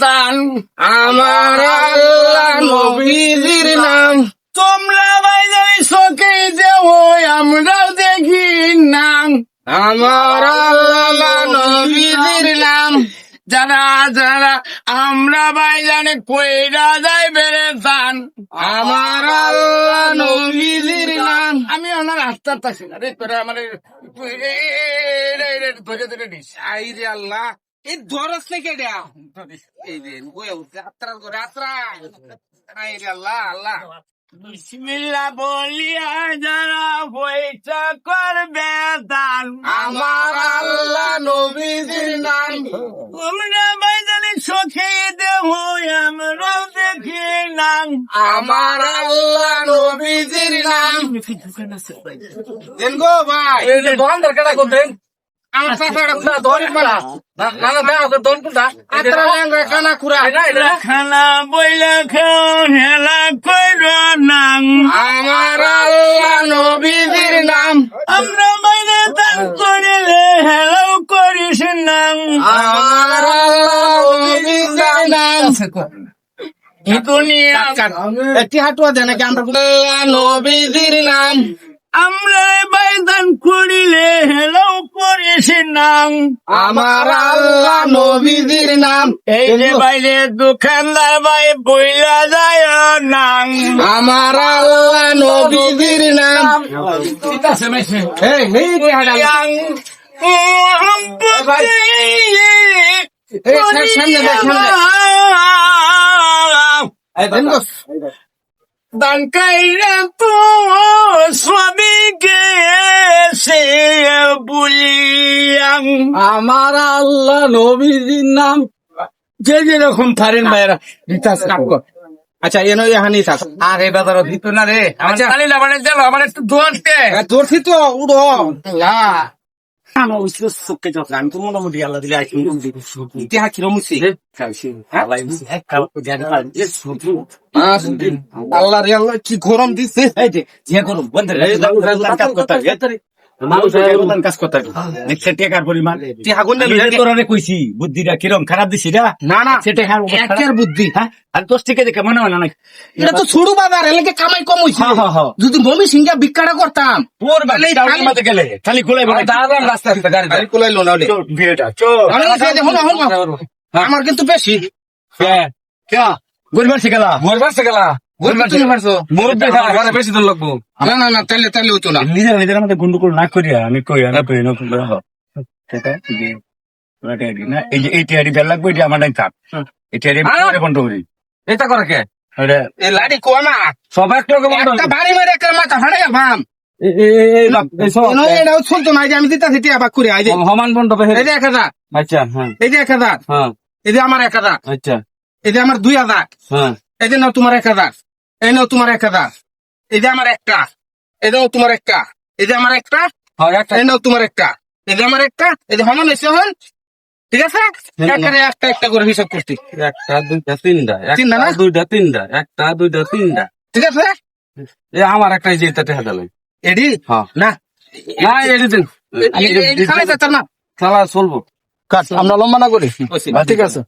দান আমার আল্লাহ নবীজির নাম তোমরা ভাইজান চোখে দেও আমরাও দেখি নাম আমার আল্লাহ নবীজির নাম যারা যারা আমরা ভাইজানে কইরা যাই বেড়ে যান আমার আল্লাহ নবীজির নাম আমি ওনার আস্তার থাকি না রে তোরা আমার ধরে ধরে দিস আই রে আল্লাহ এই ধরস থেকে দেয়া এই রে যাত্রা করে যাত্রা আই রে আল্লাহ আল্লাহ বিসমিল্লাহ বলিয়া যারা পয়সা করবে দান আমার আল্লাহ নবীজির নাম তোমরা ভাইজানি চোখে দেব আমরাও দেখি নাম আমার আল্লাহ নবীজির নাম দেন গো ভাই দোকানদার কেডা করতেন আমার সাথে ধরে মারা না না ভাই ওকে দোন কোনটা আত্রা লেঙ্গা খানা কুরা খানা বইলা খাও হেলা কইরো নাম আমার আল্লাহ নবীজির নাম আমরা বাইরে দান করিলে হেলাও করিস নাম আমার আল্লাহ নবীজির নাম এই দুনিয়া একটি হাঁটুয়া দেন নাকি আমরা নবীজির নাম আমরা বাইদান করিলে হেলাও করিস নাম আমার আল্লাহ নবীজির নাম এই যে বাইরে দোকানদার ভাই বইলা যায় নাম আমার আল্লাহ নবীজির নাম ঠিক আছে এই দান কাইরা তো স্বামীকে সে বলিয়াম আমার আল্লাহ নবীজির নাম যে যেরকম পারেন ভাইরা আচ্ছা এনো এখানে থাক আর এ বাজার দিত না রে আচ্ছা খালি লাগানে গেল আমার একটু দৌড়তে দৌড়ছি তো উড়ো না আমার ওই চোখে যখন আমি তো মোটামুটি আল্লাহ দিলে ইতিহাস কিরমুছি আল্লাহ রে আল্লাহ কি গরম দিচ্ছে যে গরম কাজ করতে টেকার পরিমাণ কইছি বুদ্ধিটা কিরম খারাপ দিছি না না সেটা বুদ্ধি হ্যাঁ আর 10 টাকা দেখে মনে হয় না এটা তো ছোট বাজার এলাকে কামাই কম হইছে যদি মমি সিংহা ভিক্ষাটা করতাম তোর বাড়ি গেলে খালি খোলাই দাঁড়ান রাস্তা গাড়ি খোলাইলো না বিয়েটা আমার কিন্তু বেশি গরিবার শিখালা বেশি দিন লাগবো না না না তাহলে তাহলে হতো না নিজের নিজের আমাদের গন্ডগোল না করিয়া আমি কই না কই না এই যে এই টিয়ারি বেল লাগবে এটা আমার থাক এই টিয়ারি বন্ধ করি এটা করে কে এই লাড়ি কোয়া না সব একটা বাড়ি মেরে একটা মাথা ফাড়ে ভাম এটাও চলতো না যে আমি দিতাছি টিয়া বাক করে এই যে সমান বন্ধ এই যে 1000 আচ্ছা হ্যাঁ এই যে 1000 হ্যাঁ এই যে আমার 1000 আচ্ছা এই যে আমার 2000 হ্যাঁ এই যে নাও তোমার 1000 এই নাও তোমার 1000 এই যে আমার একটা এই নাও তোমার একটা এই যে আমার একটা এই নাও তোমার একটা এই যে আমার একটা এই যে সমান হয়েছে হন ঠিক আছে একটা একটা করে হিসাব করছি 1 2 3 2 3 1 2 3 ঠিক আছে এই আমার একটা এই যে এটা টাকা লাগে এডি হ্যাঁ না না এডি দিন খালি যাচ্ছে না খেলা চলবো কাট আমরা লম্বা না করি ঠিক আছে